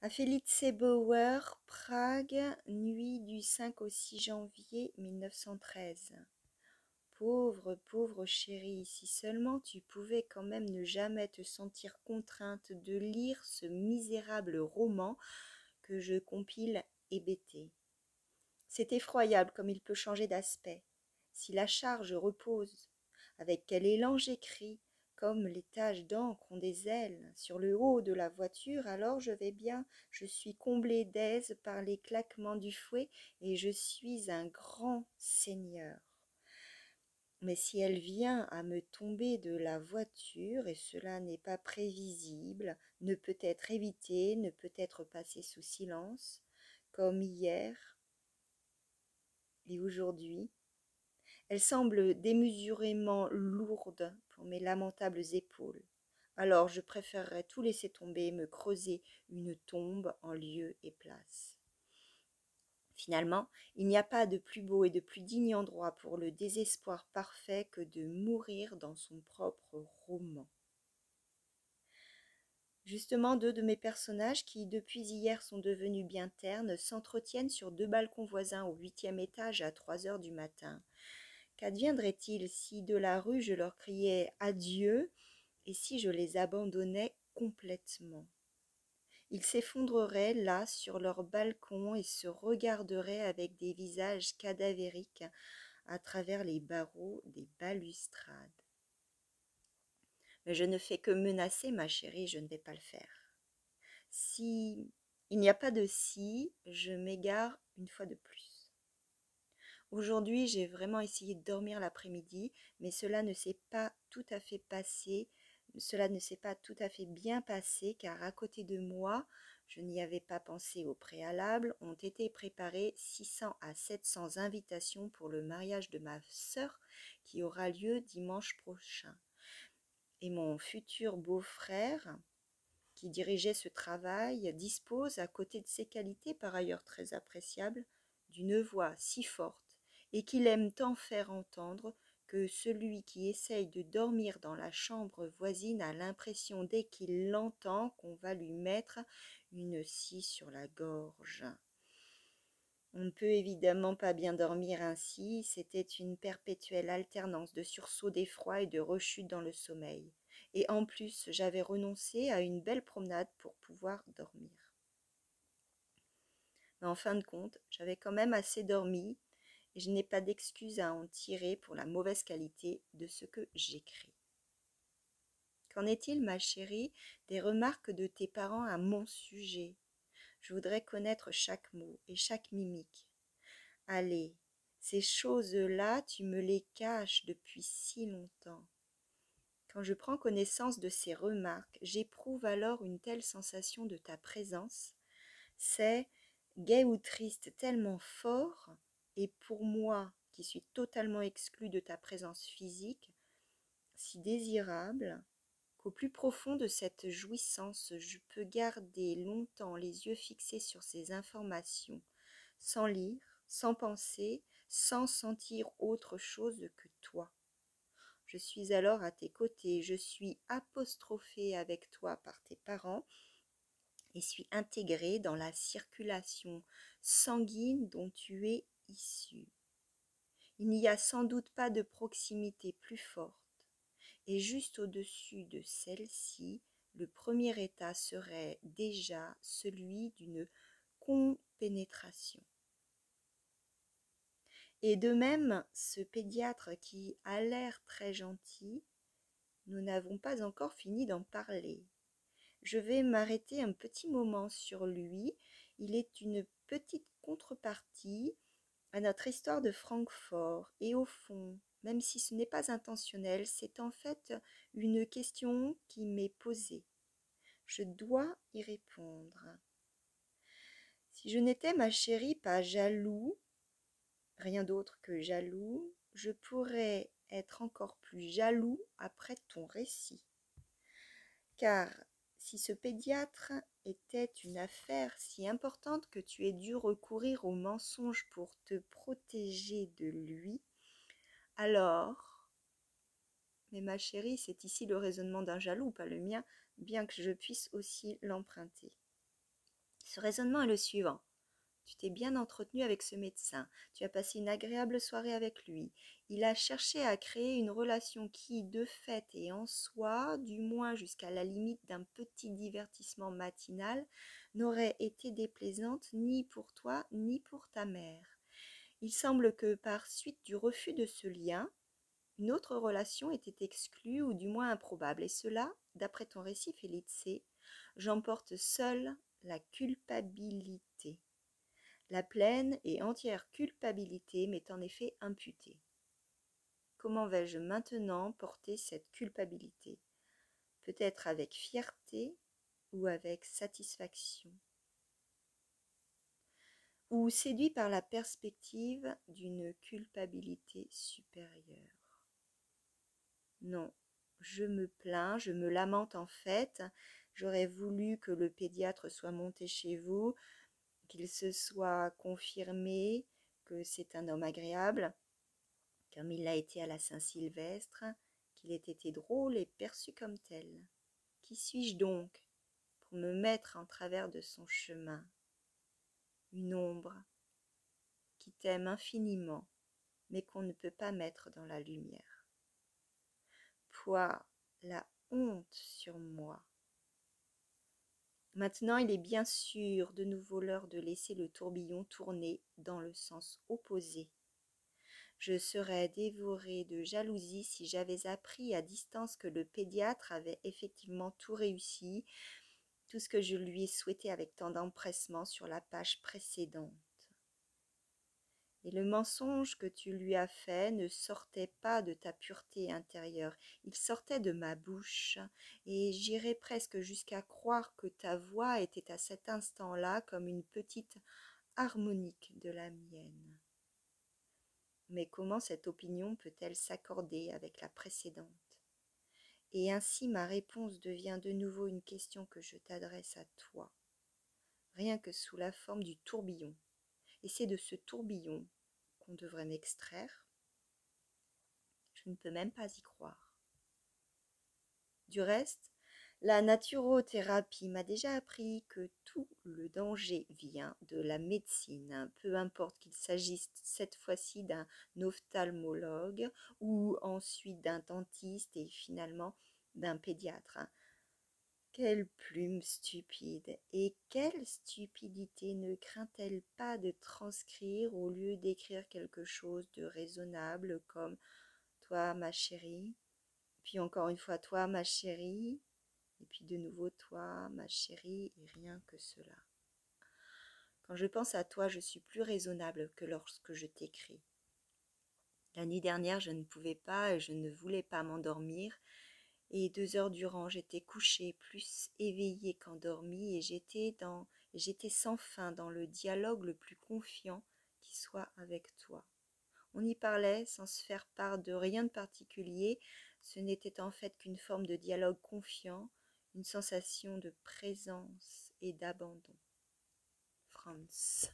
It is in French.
À Felice Bauer, Prague, nuit du 5 au 6 janvier 1913. Pauvre, pauvre chérie, si seulement tu pouvais quand même ne jamais te sentir contrainte de lire ce misérable roman que je compile hébété. C'est effroyable comme il peut changer d'aspect. Si la charge repose, avec quel élan j'écris, comme les taches d'encre ont des ailes, sur le haut de la voiture, alors je vais bien, je suis comblée d'aise par les claquements du fouet, et je suis un grand seigneur. Mais si elle vient à me tomber de la voiture, et cela n'est pas prévisible, ne peut être évité, ne peut être passé sous silence, comme hier et aujourd'hui, elle semble démesurément lourde pour mes lamentables épaules. Alors je préférerais tout laisser tomber et me creuser une tombe en lieu et place. Finalement, il n'y a pas de plus beau et de plus digne endroit pour le désespoir parfait que de mourir dans son propre roman. Justement, deux de mes personnages, qui depuis hier sont devenus bien ternes, s'entretiennent sur deux balcons voisins au 8e étage à 3 heures du matin. Qu'adviendrait-il si de la rue je leur criais adieu et si je les abandonnais complètement? Ils s'effondreraient là sur leur balcon et se regarderaient avec des visages cadavériques à travers les barreaux des balustrades. Mais je ne fais que menacer, ma chérie, je ne vais pas le faire. Si il n'y a pas de si, je m'égare une fois de plus. Aujourd'hui, j'ai vraiment essayé de dormir l'après-midi, mais cela ne s'est pas tout à fait passé, cela ne s'est pas tout à fait bien passé, car à côté de moi, je n'y avais pas pensé au préalable, ont été préparées 600 à 700 invitations pour le mariage de ma sœur qui aura lieu dimanche prochain. Et mon futur beau-frère, qui dirigeait ce travail, dispose, à côté de ses qualités par ailleurs très appréciables, d'une voix si forte et qu'il aime tant faire entendre que celui qui essaye de dormir dans la chambre voisine a l'impression dès qu'il l'entend qu'on va lui mettre une scie sur la gorge. On ne peut évidemment pas bien dormir ainsi, c'était une perpétuelle alternance de sursauts d'effroi et de rechutes dans le sommeil. Et en plus, j'avais renoncé à une belle promenade pour pouvoir dormir. Mais en fin de compte, j'avais quand même assez dormi et je n'ai pas d'excuse à en tirer pour la mauvaise qualité de ce que j'écris. Qu'en est-il, ma chérie, des remarques de tes parents à mon sujet? Je voudrais connaître chaque mot et chaque mimique. Allez, ces choses-là, tu me les caches depuis si longtemps. Quand je prends connaissance de ces remarques, j'éprouve alors une telle sensation de ta présence. C'est, gai ou triste, tellement fort, et pour moi, qui suis totalement exclue de ta présence physique, si désirable, qu'au plus profond de cette jouissance, je peux garder longtemps les yeux fixés sur ces informations, sans lire, sans penser, sans sentir autre chose que toi. Je suis alors à tes côtés, je suis apostrophée avec toi par tes parents et suis intégrée dans la circulation sanguine dont tu es issu. Il n'y a sans doute pas de proximité plus forte, et juste au-dessus de celle-ci, le premier état serait déjà celui d'une compénétration. Et de même, ce pédiatre qui a l'air très gentil, nous n'avons pas encore fini d'en parler. Je vais m'arrêter un petit moment sur lui. Il est une petite contrepartie à notre histoire de Francfort. Et au fond, même si ce n'est pas intentionnel, c'est en fait une question qui m'est posée. Je dois y répondre. Si je n'étais, ma chérie, pas jaloux, rien d'autre que jaloux, je pourrais être encore plus jaloux après ton récit. Car si ce pédiatre était une affaire si importante que tu aies dû recourir au mensonge pour te protéger de lui, alors, mais ma chérie, c'est ici le raisonnement d'un jaloux, pas le mien, bien que je puisse aussi l'emprunter. Ce raisonnement est le suivant. Tu t'es bien entretenu avec ce médecin, tu as passé une agréable soirée avec lui. Il a cherché à créer une relation qui, de fait et en soi, du moins jusqu'à la limite d'un petit divertissement matinal, n'aurait été déplaisante ni pour toi ni pour ta mère. Il semble que, par suite du refus de ce lien, une autre relation était exclue ou du moins improbable, et cela, d'après ton récit, Félix, j'en porte seule la culpabilité. La pleine et entière culpabilité m'est en effet imputée. Comment vais-je maintenant porter cette culpabilité? Peut-être avec fierté ou avec satisfaction? Ou séduit par la perspective d'une culpabilité supérieure? Non, je me plains, je me lamente en fait. J'aurais voulu que le pédiatre soit monté chez vous, qu'il se soit confirmé que c'est un homme agréable, comme il l'a été à la Saint-Sylvestre, qu'il ait été drôle et perçu comme tel. Qui suis-je donc pour me mettre en travers de son chemin? Une ombre qui t'aime infiniment, mais qu'on ne peut pas mettre dans la lumière. Pouah, la honte sur moi. Maintenant, il est bien sûr de nouveau l'heure de laisser le tourbillon tourner dans le sens opposé. Je serais dévorée de jalousie si j'avais appris à distance que le pédiatre avait effectivement tout réussi, tout ce que je lui ai souhaité avec tant d'empressement sur la page précédente. Et le mensonge que tu lui as fait ne sortait pas de ta pureté intérieure, il sortait de ma bouche, et j'irais presque jusqu'à croire que ta voix était à cet instant-là comme une petite harmonique de la mienne. Mais comment cette opinion peut-elle s'accorder avec la précédente? Et ainsi ma réponse devient de nouveau une question que je t'adresse à toi, rien que sous la forme du tourbillon. Et c'est de ce tourbillon qu'on devrait m'extraire. Je ne peux même pas y croire. Du reste, la naturothérapie m'a déjà appris que tout le danger vient de la médecine, peu importe qu'il s'agisse cette fois-ci d'un ophtalmologue ou ensuite d'un dentiste et finalement d'un pédiatre. Quelle plume stupide! Et quelle stupidité ne craint-elle pas de transcrire au lieu d'écrire quelque chose de raisonnable comme « Toi, ma chérie », puis encore une fois « Toi, ma chérie », et puis de nouveau toi, ma chérie, et rien que cela. Quand je pense à toi, je suis plus raisonnable que lorsque je t'écris. La nuit dernière, je ne pouvais pas et je ne voulais pas m'endormir, et 2 heures durant, j'étais couchée, plus éveillée qu'endormie, et j'étais sans fin dans le dialogue le plus confiant qui soit avec toi. On y parlait sans se faire part de rien de particulier, ce n'était en fait qu'une forme de dialogue confiant, une sensation de présence et d'abandon. Franz.